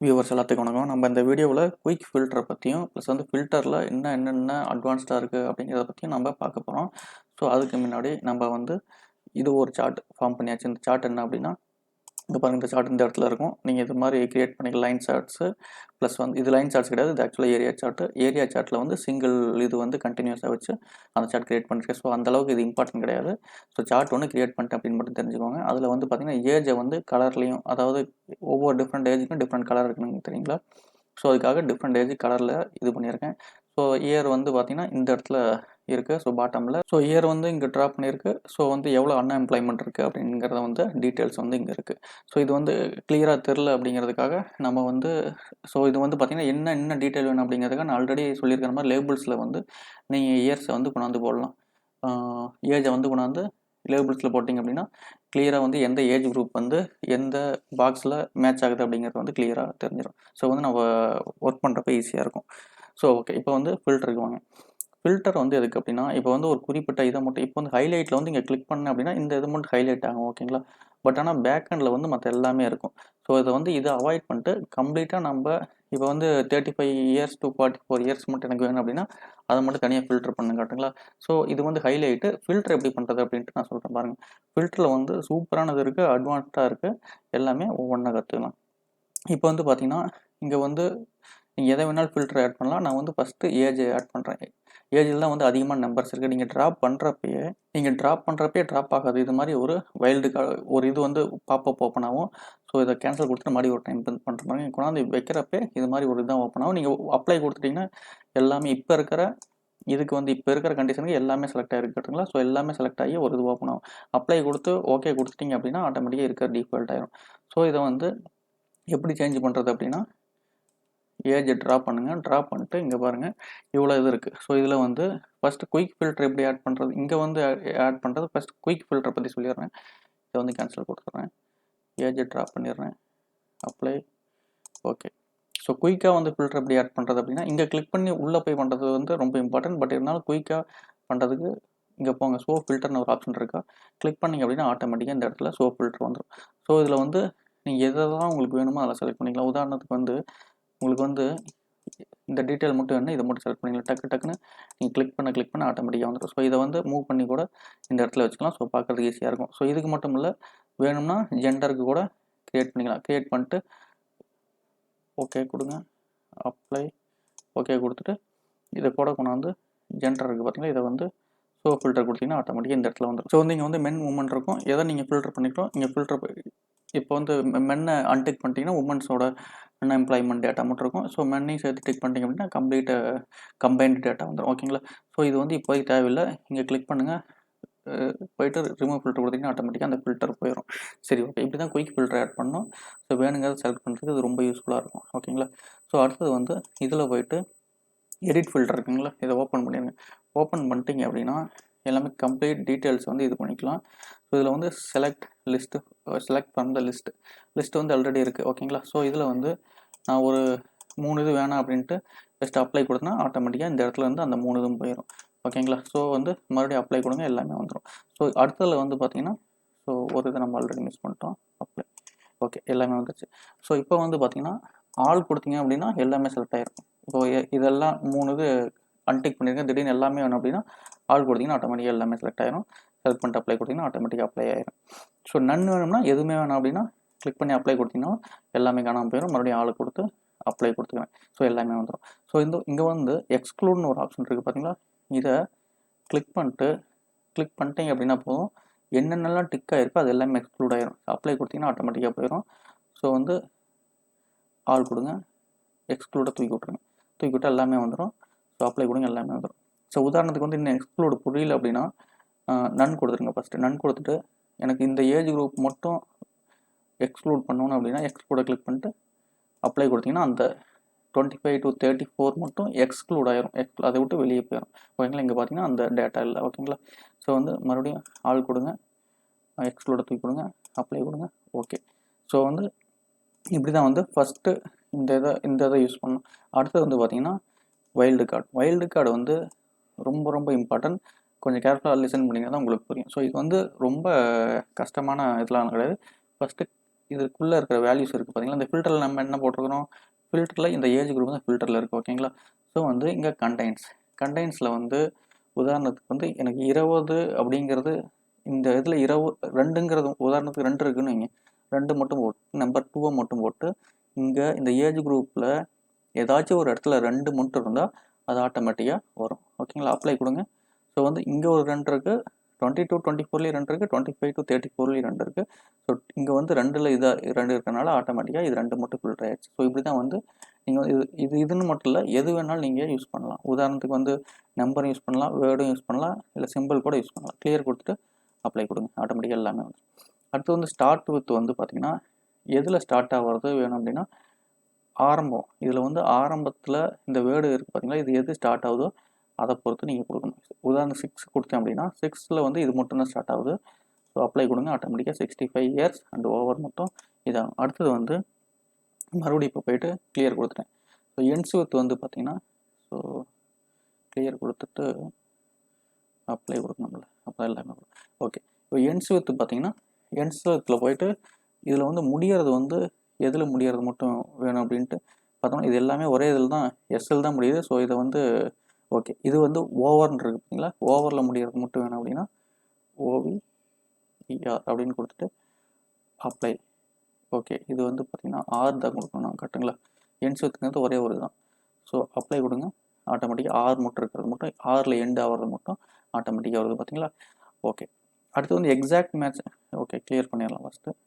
Viewers எல்லாத்துக்கும் வணக்கம். நம்ம இந்த வீடியோவில் குயிக் ஃபில்டரை பற்றியும் ப்ளஸ் வந்து ஃபில்டரில் என்னென்ன அட்வான்ஸ்டாக இருக்குது அப்படிங்கிறத பற்றியும் நம்ம பார்க்க போகிறோம். ஸோ அதுக்கு முன்னாடி நம்ம வந்து இது ஒரு சார்ட் ஃபார்ம் பண்ணியாச்சு. இந்த சார்ட் என்ன அப்படின்னா, இங்கே பாருங்கள், இந்த சார்ட் இந்த இடத்துல இருக்கும். நீங்கள் இது மாதிரி கிரியேட் பண்ணிக்கலாம் லைன் சார்ட்ஸு. ப்ளஸ் வந்து இது லைன் சார்ட்ஸ் கிடையாது, இது ஆக்சுவலாக ஏரியா சார்ட்டு. ஏரியா சார்ட்டில் வந்து சிங்கிள் இது வந்து கண்டினியூஸாக வச்சு அந்த சார்ட் கிரியேட் பண்ணிருக்கேன். ஸோ அந்தளவுக்கு இது இம்பார்ட்டன்ட் கிடையாது. ஸோ சார்ட் ஒன்று கிரியேட் பண்ணிட்டேன் அப்படின்னு மட்டும் தெரிஞ்சுக்கோங்க. அதில் வந்து பார்த்தீங்கன்னா ஏஜை வந்து கலர்லையும், அதாவது ஒவ்வொரு டிஃப்ரெண்ட் ஏஜுக்கும் டிஃப்ரெண்ட் கலர் இருக்குன்னு தெரியுங்களா? ஸோ அதுக்காக டிஃப்ரெண்ட் ஏஜ் கலரில் இது பண்ணியிருக்கேன். ஸோ இயர் வந்து பார்த்தீங்கன்னா இந்த இடத்துல இருக்குது. ஸோ பாட்டமில் ஸோ இயர் வந்து இங்கே ட்ரா பண்ணியிருக்கு. ஸோ வந்து எவ்வளோ அன்எம்ப்ளாய்மெண்ட் இருக்குது அப்படிங்கிறத வந்து டீட்டெயில்ஸ் வந்து இங்கே இருக்குது. ஸோ இது வந்து கிளியராக தெரில அப்படிங்கிறதுக்காக நம்ம வந்து ஸோ இது வந்து பார்த்திங்கன்னா என்ன டீட்டெயில் வேணும் அப்படிங்கிறதுக்காக நான் ஆல்ரெடி சொல்லியிருக்கிற மாதிரி லேபிள்ஸில் வந்து நீங்கள் இயர்ஸை வந்து கொண்டாந்து போடலாம். ஏஜை வந்து கொண்டாந்து லேபிள்ஸில் போட்டிங்க அப்படின்னா கிளியராக வந்து எந்த ஏஜ் குரூப் வந்து எந்த பாக்ஸில் மேட்ச் ஆகுது அப்படிங்கிறது வந்து கிளியராக தெரிஞ்சிடும். ஸோ வந்து நம்ம ஒர்க் பண்ணுறப்ப ஈஸியாக இருக்கும். ஸோ ஓகே, இப்போ வந்து ஃபில்டருக்கு வாங்க. ஃபில்டர் வந்து எதுக்கு அப்படின்னா, இப்போ வந்து ஒரு குறிப்பிட்ட இதை மட்டும் இப்போ வந்து ஹைலைட்டில் வந்து இங்கே கிளிக் பண்ணேன் அப்படின்னா இந்த இது மட்டும் ஹைலைட் ஆகும், ஓகேங்களா? பட் ஆனால் பேக் எண்டில் வந்து மற்ற எல்லாமே இருக்கும். ஸோ இதை அவாய்ட் பண்ணிட்டு கம்ப்ளீட்டாக நம்ம இப்போ வந்து 35 இயர்ஸ் to 44 இயர்ஸ் மட்டும் எனக்கு வேணும் அப்படின்னா அதை மட்டும் தனியாக ஃபில்டர் பண்ணுங்க, காட்டுங்களா? ஸோ இது வந்து ஹைலைட்டு. ஃபில்டர் எப்படி பண்ணுறது அப்படின்ட்டு நான் சொல்கிறேன் பாருங்கள். ஃபில்டரில் வந்து சூப்பரானது இருக்குது, அட்வான்ஸ்டாக இருக்குது, எல்லாமே ஒவ்வொன்றா கற்றுக்கலாம். இப்போ வந்து பார்த்தீங்கன்னா இங்கே வந்து நீங்கள் எதை வேணாலும் ஃபில்டர் ஆட் பண்ணலாம். நான் வந்து ஃபஸ்ட்டு ஏஜ் ஆட் பண்ணுறேன். ஏஜில் தான் வந்து அதிகமான நம்பர்ஸ் இருக்குது. நீங்கள் ட்ராப் பண்ணுறப்பயே ட்ராப் ஆகாது. இது மாதிரி ஒரு வைல்டு ஒரு இது வந்து பாப்பப் ஓப்பன் ஆகும். ஸோ இதை கேன்சல் கொடுத்துட்டு மறுபடியும் ஒரு டைம் பண்ணுற மாதிரி கொண்டாந்து வைக்கிறப்பே இது மாதிரி ஒரு இதான் ஓப்பன் ஆகும். நீங்கள் அப்ளை கொடுத்துட்டிங்கன்னா எல்லாமே இப்போ இருக்கிற கண்டிஷனுக்கு எல்லாமே செலக்ட் ஆகிருக்குங்களா? ஸோ எல்லாமே செலக்ட் ஆகி ஒரு இது ஓப்பன் ஆகும். அப்ளை கொடுத்து ஓகே கொடுத்துட்டிங்க அப்படின்னா ஆட்டோமேட்டிக்காக இருக்கிற டிஃபால்ட் ஆயிரும். ஸோ இதை வந்து எப்படி சேஞ்ச் பண்ணுறது அப்படின்னா, ஏஜை ட்ரா பண்ணுங்கள். ட்ரா பண்ணிட்டு இங்கே பாருங்கள் இவ்வளோ இது இருக்குது. ஸோ இதில் வந்து ஃபஸ்ட்டு குயிக் ஃபில்டர் எப்படி ஆட் பண்ணுறது, இங்கே வந்து ஆட் பண்ணுறது ஃபஸ்ட் குயிக் ஃபில்டர் பற்றி சொல்லிடுறேன். இதை வந்து கேன்சல் கொடுத்துட்றேன். ஏஜை ட்ரா பண்ணிடுறேன். Apply, okay. ஸோ குயிக்காக வந்து ஃபில்டர் எப்படி ஆட் பண்ணுறது அப்படின்னா, இங்கே கிளிக் பண்ணி உள்ளே போய் பண்ணுறது வந்து ரொம்ப இம்பார்ட்டன்ட். பட் இருந்தாலும் குயிக்காக பண்ணுறதுக்கு இங்கே போங்க. ஸோ ஃபில்டர்னு ஒரு ஆப்ஷன் இருக்கா, கிளிக் பண்ணிங்க அப்படின்னா ஆட்டோமேட்டிக்காக இந்த இடத்துல ஸோ ஃபில்டர் வந்துடும். ஸோ இதில் வந்து நீங்கள் எதெல்லாம் உங்களுக்கு வேணுமோ அதை செலக்ட் பண்ணிக்கலாம். உதாரணத்துக்கு வந்து உங்களுக்கு வந்து இந்த டீட்டெயில் மட்டும் வேணும், இதை மட்டும் செலக்ட் பண்ணிக்கலாம். டக்குன்னு நீங்கள் கிளிக் பண்ண ஆட்டோமேட்டிக்காக வந்துடும். ஸோ இதை வந்து மூவ் பண்ணி கூட இந்த இடத்துல வச்சுக்கலாம். ஸோ பார்க்குறதுக்கு ஈஸியாக இருக்கும். ஸோ இதுக்கு மட்டும் இல்லை, வேணும்னா ஜெண்டருக்கு கூட க்ரியேட் பண்ணிக்கலாம். க்ரியேட் பண்ணிட்டு ஓகே கொடுங்க. அப்ளை, ஓகே கொடுத்துட்டு இதை கூட கொண்டாந்து ஜெண்டர் இருக்குது பார்த்தீங்களா, இதை வந்து ஸோ ஃபில்டர் கொடுத்தீங்கன்னா ஆட்டோமேட்டிக்காக இந்த இடத்துல வந்துடும். ஸோ வந்து இங்கே வந்து மென் உமன் இருக்கும். எதை நீங்கள் ஃபில்டர் பண்ணிக்கிறோம், இங்கே ஃபில்டர் இப்போ வந்து மென்னை அன்டிக் பண்ணிட்டீங்கன்னா உமன்ஸோட அன்எம்ப்ளாய்மெண்ட் டேட்டா மட்டும் இருக்கும். ஸோ மென்னையும் சேர்த்து டிக் பண்ணிட்டீங்க அப்படின்னா கம்பைன்டு டேட்டா வந்துடும், ஓகேங்களா? ஸோ இது வந்து இப்போதைக்கு தேவையில்லை. இங்கே கிளிக் பண்ணுங்கள், போயிட்டு ரிமூவ் ஃபில்டர் கொடுத்தீங்கன்னா ஆட்டோமேட்டிக்காக அந்த ஃபில்டர் போயிடும். சரி, ஓகே. இப்படி தான் குயிக் ஃபில்டர் ஆட் பண்ணணும். ஸோ வேணுங்கிறத செலக்ட் பண்ணுறதுக்கு இது ரொம்ப யூஸ்ஃபுல்லாக இருக்கும், ஓகேங்களா? ஸோ அடுத்தது வந்து இதில் போயிட்டு எடிட் ஃபில்டர் இருக்குங்களா, இதை ஓப்பன் பண்ணிடுங்க. ஓப்பன் பண்ணிட்டீங்க அப்படின்னா எல்லாமே கம்ப்ளீட் டீட்டெயில்ஸ் வந்து இது பண்ணிக்கலாம். ஸோ இதில் வந்து செலக்ட் ஃப்ரம் த லிஸ்ட் வந்து ஆல்ரெடி இருக்குது, ஓகேங்களா? ஸோ இதில் வந்து நான் ஒரு 3 இது வேணாம் அப்படின்ட்டு ஜஸ்ட் அப்ளை கொடுத்தனா ஆட்டோமேட்டிக்காக இந்த இடத்துல வந்து அந்த 3 இதுவும் போயிடும், ஓகேங்களா? ஸோ வந்து மறுபடியும் அப்ளை கொடுங்க, எல்லாமே வந்துடும். ஸோ அடுத்ததில் வந்து பார்த்தீங்கன்னா ஸோ ஒரு இதை நம்ம ஆல்ரெடி மிஸ் பண்ணிட்டோம். அப்ளை, ஓகே, எல்லாமே வந்துடுச்சு. ஸோ இப்போ வந்து பார்த்தீங்கன்னா ஆல் கொடுத்தீங்க அப்படின்னா எல்லாமே செலக்ட் ஆகிருக்கும். இப்போ இதெல்லாம் 3 இது அன்டிக் பண்ணியிருக்கேன். திடீர்னு எல்லாமே வேணும் அப்படின்னா ஆல் கொடுத்தீங்கன்னா ஆட்டோமேட்டிக்காக எல்லாமே செலக்ட் ஆயிரும். செலக்ட் பண்ணிட்டு அப்ளை கொடுத்தீங்கன்னா ஆட்டோமேட்டிக்காக அப்ளை ஆயிரும். ஸோ நன் வேணும்னா எதுவுமே வேணும் அப்படின்னா கிளிக் பண்ணி அப்ளை கொடுத்தீங்கன்னா எல்லாமே காணாமல் போயிடும். மறுபடியும் ஆள் கொடுத்து அப்ளை கொடுத்துக்குவேன். ஸோ எல்லாமே வந்துடும். ஸோ இங்கே வந்து எக்ஸ்க்ளூட்னு ஒரு ஆப்ஷன் இருக்குது பார்த்தீங்களா, இதை கிளிக் பண்ணிட்டீங்க அப்படின்னா போதும், என்னென்னலாம் டிக் ஆகிருக்கோ அது எல்லாமே எக்ஸ்க்ளூட் ஆயிரும். அப்ளை கொடுத்தீங்கன்னா ஆட்டோமேட்டிக்காக போயிடும். ஸோ வந்து ஆள் கொடுங்க, எக்ஸ்க்ளூடை தூக்கி விட்டு எல்லாமே வந்துடும். ஸோ அப்ளை கொடுங்க, எல்லாமே வந்துடும். ஸோ உதாரணத்துக்கு வந்து இன்னும் எக்ஸ்க்ளூட் புரியல அப்படின்னா நன் கொடுத்துருங்க. ஃபஸ்ட்டு நன் கொடுத்துட்டு எனக்கு இந்த ஏஜ் குரூப் மட்டும் எக்ஸ்க்ளூட் பண்ணணும் அப்படின்னா எக்ஸ்க்ளூடை கிளிக் பண்ணிட்டு அப்ளை கொடுத்தீங்கன்னா அந்த 25 to 34 மட்டும் எக்ஸ்க்ளூட் ஆயிரும். அதை விட்டு வெளியே போயிடும், ஓகேங்களா? இங்கே பார்த்தீங்கன்னா அந்த டேட்டா இல்லை, ஓகேங்களா? ஸோ வந்து மறுபடியும் ஆள் கொடுங்க, எக்ஸ்க்ளூடை தூக்கி கொடுங்க, அப்ளை கொடுங்க, ஓகே. ஸோ வந்து இப்படி தான் வந்து ஃபஸ்ட்டு இந்த இதை யூஸ் பண்ணணும். அடுத்தது வந்து பார்த்தீங்கன்னா வைல்டு கார்டு வந்து ரொம்ப இம்பார்ட்டன்ட். கொஞ்சம் கேர்ஃபுல்லாக லிசன் பண்ணிங்கன்னா தான் உங்களுக்கு புரியும். ஸோ இது வந்து ரொம்ப கஷ்டமான இதெல்லாம் கிடையாது. ஃபஸ்ட்டு இதுக்குள்ளே இருக்கிற வேல்யூஸ் இருக்குது பார்த்தீங்களா, இந்த ஃபில்டரில் நம்ம என்ன போட்டிருக்கிறோம், ஃபில்டரில் இந்த ஏஜ் குரூப் தான் ஃபில்டரில் இருக்குது ஓகேங்களா. ஸோ வந்து இங்கே கண்டைன்ஸில் வந்து உதாரணத்துக்கு வந்து எனக்கு 20 அப்படிங்கிறது இந்த இதில் 2ங்கிறது உதாரணத்துக்கு 2 இருக்குன்னு வைங்க, 2 மட்டும் போட்டு நம்பர் 2 மட்டும் போட்டு இங்கே இந்த ஏஜ் குரூப்பில் ஏதாச்சும் ஒரு இடத்துல 2 மட்டும் இருந்தால் அது ஆட்டோமேட்டிக்காக வரும் ஓகேங்களா. அப்ளை கொடுங்க. ஸோ வந்து இங்கே ஒரு 2 இருக்குது, 22 24லேயும் 2 இருக்குது, 25 to 34லேயும் 2 இருக்குது. ஸோ இங்கே வந்து 2ல் இதாக 2 இருக்கனால ஆட்டோமேட்டிக்காக இது 2 மட்டும் ஃபில்டர் ஆயிடுச்சு. ஸோ இப்படி தான் வந்து நீங்கள் இதுன்னு மட்டும் இல்லை, எது வேணாலும் நீங்கள் யூஸ் பண்ணலாம். உதாரணத்துக்கு வந்து நம்பரும் யூஸ் பண்ணலாம், வேர்டும் யூஸ் பண்ணலாம், இல்லை சிம்பிள் கூட யூஸ் பண்ணலாம். கிளியர் கொடுத்துட்டு அப்ளை கொடுங்க, ஆட்டோமேட்டிக்காக எல்லாமே வந்து. அடுத்து வந்து ஸ்டார்ட் வித் வந்து பார்த்தீங்கன்னா எதில் ஸ்டார்ட் ஆகிறது வேணும் அப்படின்னா ஆரம்பம். இதில் வந்து ஆரம்பத்தில் இந்த வேர்டு இருக்குது பார்த்தீங்களா, இது எது ஸ்டார்ட் ஆகுதோ அதை பொறுத்து நீங்கள் கொடுக்கணும். உதாரணம் 6 கொடுத்தேன் அப்படின்னா 6ல் வந்து இது மட்டும் தான் ஸ்டார்ட் ஆகுது. ஸோ அப்ளை கொடுங்க, ஆட்டோமேட்டிக்காக 65 இயர்ஸ் அண்ட் ஓவர் மட்டும் இதாகும். அடுத்தது வந்து மறுபடியும் இப்போ போயிட்டு கிளியர் கொடுத்துட்டேன். ஸோ என்ஸ் வித் வந்து பார்த்தீங்கன்னா ஸோ கிளியர் கொடுத்துட்டு அப்ளை கொடுக்கணும்ல, அப்ளை எல்லாமே ஓகே. இப்போ என்ஸ் வித் பார்த்தீங்கன்னா என்ஸ் வித்தில் போயிட்டு இதில் வந்து முடியறது வந்து எதில் முடியறது மட்டும் வேணும் அப்படின்ட்டு பார்த்தோம்னா இது எல்லாமே ஒரே இதில் தான் எஸ்எல் தான் முடியுது. ஸோ இதை வந்து ஓகே, இது வந்து ஓவர்ன்னு இருக்குது பார்த்தீங்களா, ஓவரில் முடியறது மட்டும் வேணும் அப்படின்னா OVER அப்படின்னு கொடுத்துட்டு அப்ளை. ஓகே, இது வந்து பார்த்தீங்கன்னா ஆர் தான் கொடுக்கணும் கரெக்டுங்களா. என்ஸ் வித்துங்கிறது ஒரே ஒரு தான். ஸோ அப்ளை கொடுங்க, ஆட்டோமேட்டிக்காக ஆர் மட்டும் இருக்கிறது மட்டும், ஆரில் எண்ட் ஆகிறது மட்டும் ஆட்டோமேட்டிக்காக வருது பார்த்தீங்களா. ஓகே, அடுத்து வந்து எக்ஸாக்ட் மேட்ச். ஓகே, கிளியர் பண்ணிடலாம் ஃபஸ்ட்டு.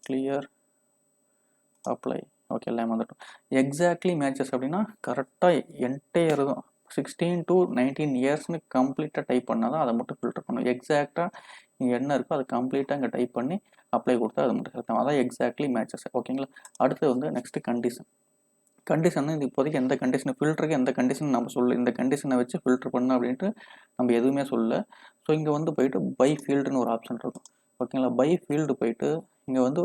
Clear apply. ஓகே, எல்லாம் வந்துட்டோம். எக்ஸாக்ட்லி மேட்சஸ் அப்படின்னா கரெக்டாக என்டையர் தான் 16 to 19 இயர்ஸ்னு கம்ப்ளீட்டாக டைப் பண்ணால் தான் அதை மட்டும் ஃபில்டர் பண்ணணும். எக்ஸாக்டாக இங்கே என்ன இருக்கோ அதை கம்ப்ளீட்டாக இங்கே டைப் பண்ணி அப்ளை கொடுத்தா அது மட்டும் செலக்ட். அதான் எக்ஸாக்ட்லி மேட்சஸ் ஓகேங்களா. அடுத்து வந்து நெக்ஸ்ட்டு கண்டிஷன் இது இப்போதைக்கு எந்த கண்டிஷன் ஃபில்டருக்கு எந்த கண்டிஷன் நம்ம சொல்ல, இந்த கண்டிஷனை வச்சு ஃபில்டர் பண்ண அப்படின்ட்டு நம்ம எதுவுமே சொல்லல. ஸோ இங்கே வந்து போயிட்டு பை ஃபீல்டுன்னு ஒரு ஆப்ஷன் இருக்கும் ஓகேங்களா. பை ஃபீல்டு போயிட்டு இங்கே வந்து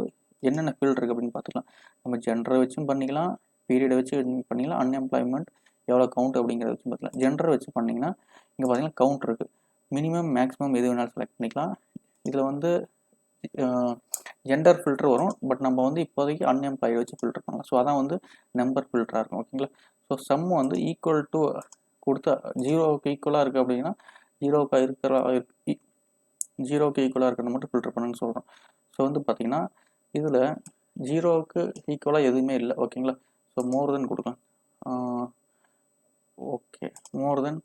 என்னென்ன ஃபீல்டு இருக்குது அப்படின்னு பார்த்துக்கலாம். நம்ம ஜெண்டரை வச்சும் பண்ணிக்கலாம், பீரியடை வச்சு பண்ணிக்கலாம், அன்எம்ப்ளாய்மெண்ட் எவ்வளோ கவுண்ட் அப்படிங்கிறத வச்சு பார்த்துக்கலாம். ஜெண்டரை வச்சு பண்ணிங்கன்னா இங்கே பார்த்தீங்கன்னா கவுண்ட் இருக்குது, மினிமம் மேக்ஸிமம் எது வேணாலும் செலக்ட் பண்ணிக்கலாம். இதில் வந்து ஜெண்டர் ஃபில்டர் வரும், பட் நம்ம வந்து இப்போதைக்கு அன்எம்ப்ளாய்டு வச்சு ஃபில்டர் பண்ணலாம். ஸோ அதான் வந்து நம்பர் ஃபில்டராக இருக்கும் ஓகேங்களா. ஸோ சம் வந்து ஈக்குவல் டு கொடுத்தா 0க்கு ஈக்குவலாக இருக்குது அப்படின்னா 0க்கு ஈக்குவலாக இருக்கிறத மட்டும் ஃபில்டர் பண்ணுன்னு சொல்கிறோம். ஸோ வந்து பார்த்தீங்கன்னா இதில் 0க்கு ஈக்குவலாக எதுவுமே இல்லை ஓகேங்களா. ஸோ மோர் தென் கொடுக்கலாம். ஓகே, மோர் தென்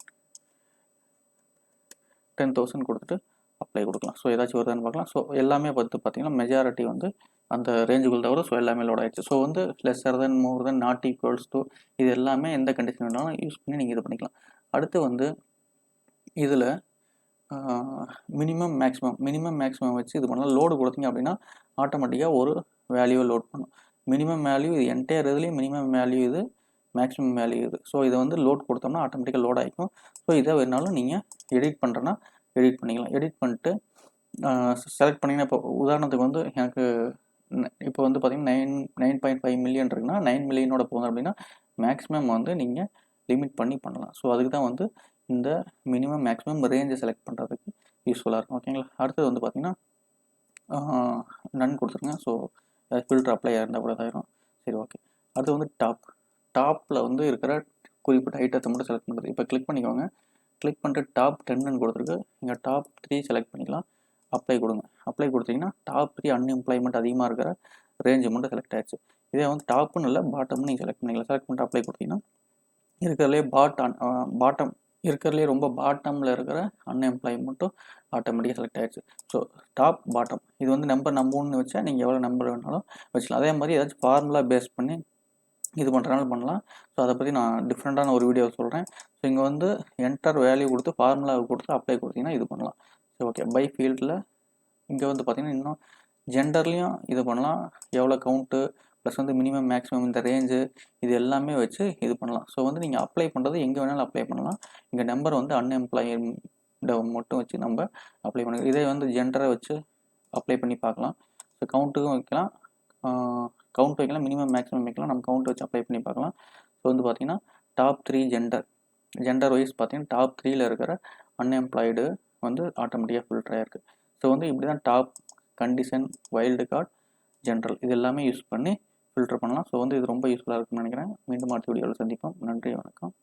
10,000 கொடுத்துட்டு அப்ளை கொடுக்கலாம். ஸோ ஏதாச்சும் வருதான்னு பார்க்கலாம். ஸோ எல்லாமே பார்த்தீங்கன்னா மெஜாரிட்டி வந்து அந்த ரேஞ்சுக்குள்ள தவிர ஸோ எல்லாமே லோட் ஆயிடுச்சு. ஸோ வந்து lesser then, more then, not equals to இது எல்லாமே எந்த கண்டிஷன் வேணாலும் யூஸ் பண்ணி நீங்கள் இது பண்ணிக்கலாம். அடுத்து வந்து இதில் மினிமம் மேக்ஸிமம் வச்சு இது பண்ணலாம். லோடு கொடுத்தீங்க அப்படின்னா ஆட்டோமேட்டிக்காக ஒரு வேல்யூவை லோட் பண்ணும். மினிமம் வேல்யூ இது என்டையர் இதுலேயும் மினிமம் வேல்யூ இது, மேக்ஸிமம் வேல்யூ இது. ஸோ இதை வந்து லோட் கொடுத்தோம்னா ஆட்டோமேட்டிக்காக லோட் ஆகிக்கும். ஸோ இதை வேணாலும் நீங்கள் எடிட் பண்ணுறேன்னா எடிட் பண்ணிக்கலாம். எடிட் பண்ணிட்டு செலக்ட் பண்ணிங்கன்னா இப்போ உதாரணத்துக்கு வந்து எனக்கு இப்போ வந்து பார்த்தீங்கன்னா 9.5 மில்லியன் இருக்குன்னா 9 மில்லியனோட போகுது அப்படின்னா மேக்ஸிமம் வந்து நீங்கள் லிமிட் பண்ணி பண்ணலாம். ஸோ அதுக்கு தான் வந்து இந்த மினிமம் மேக்ஸிமம் ரேஞ்சை செலக்ட் பண்ணுறதுக்கு யூஸ்ஃபுல்லாக இருக்கும் ஓகேங்களா. அடுத்தது வந்து பார்த்தீங்கன்னா நன் கொடுத்துருங்க. ஸோ ஃபில்டர் அப்ளை இருந்தால் கூட இதாயிரும். சரி ஓகே. அடுத்து வந்து டாப்பில் வந்து இருக்கிற குறிப்பிட்ட ஐட்டத்தை மட்டும் செலக்ட் பண்ணுறது. இப்போ கிளிக் பண்ணிக்கோங்க. கிளிக் பண்ணிட்டு டாப் 10ன்னு கொடுத்துருக்கு, இங்கே டாப் 3 செலக்ட் பண்ணிக்கலாம். அப்ளை கொடுங்க. அப்ளை கொடுத்தீங்கன்னா டாப் 3 அன்எம்ப்ளாய்மெண்ட் அதிகமாக இருக்கிற ரேஞ்சு மட்டும் செலக்ட் ஆயிடுச்சு. இதே வந்து டாப்புன்னு இல்லை பாட்டம்னு நீங்கள் செலக்ட் பண்ணிக்கலாம். செலக்ட் பண்ணிட்டு அப்ளை கொடுத்தீங்கன்னா இருக்கிறதுலே பாட்டம் இருக்கிறதுலே ரொம்ப பாட்டமில் இருக்கிற அன்எம்ப்ளாய்மெண்ட்டும் ஆட்டோமேட்டிக்காக செலக்ட் ஆயிடுச்சு. ஸோ டாப் பாட்டம் இது வந்து நம்பர் 3 வச்சா நீங்கள் எவ்வளோ நம்பர் வேணாலும் வச்சுக்கலாம். அதே மாதிரி ஏதாச்சும் ஃபார்முலா பேஸ் பண்ணி இது பண்ணுறனால பண்ணலாம். ஸோ அதை பற்றி நான் டிஃப்ரெண்ட்டான ஒரு வீடியோ சொல்கிறேன். ஸோ இங்கே வந்து என்டர் வேல்யூ கொடுத்து ஃபார்முலாவை கொடுத்து அப்ளை கொடுத்தீங்கன்னா இது பண்ணலாம். ஸோ ஓகே, பை ஃபீல்டில் இங்கே வந்து பார்த்தீங்கன்னா இன்னும் ஜெண்டர்லேயும் இது பண்ணலாம், எவ்வளோ கவுண்ட்டு ப்ளஸ் வந்து மினிமம் மேக்ஸிமம் இந்த ரேஞ்சு இது எல்லாமே வச்சு இது பண்ணலாம். ஸோ வந்து நீங்கள் அப்ளை பண்ணுறது எங்கே வேணாலும் அப்ளை பண்ணலாம். இங்கே நம்பர் வந்து அன்எம்ப்ளாய்டு மட்டும் வச்சு நம்ம அப்ளை பண்ணுவோம். இதே வந்து ஜெண்டரை வச்சு அப்ளை பண்ணி பார்க்கலாம். ஸோ கவுண்ட்டுக்கும் வைக்கலாம், கவுண்ட் வைக்கலாம், மினிமம் மேக்ஸிமம் வைக்கலாம். நம்ம கவுண்ட் வச்சு அப்ளை பண்ணி பார்க்கலாம். ஸோ வந்து பார்த்தீங்கன்னா டாப் 3 ஜெண்டர் வைஸ் பார்த்தீங்கன்னா டாப் 3ல் இருக்கிற அன்எம்ப்ளாய்டு வந்து ஆட்டோமேட்டிக்காக ஃபில்டர் ஆகிருக்கு. ஸோ வந்து இப்படி தான் top condition, wild card, general இது எல்லாமே யூஸ் பண்ணி ஃபில்டர் பண்ணலாம். ஸோ வந்து இது ரொம்ப யூஸ்ஃபுல்லாக இருக்கும்னு நினைக்கிறேன். மீண்டும் அடுத்த வீடியோவில் சந்திப்போம். நன்றி, வணக்கம்.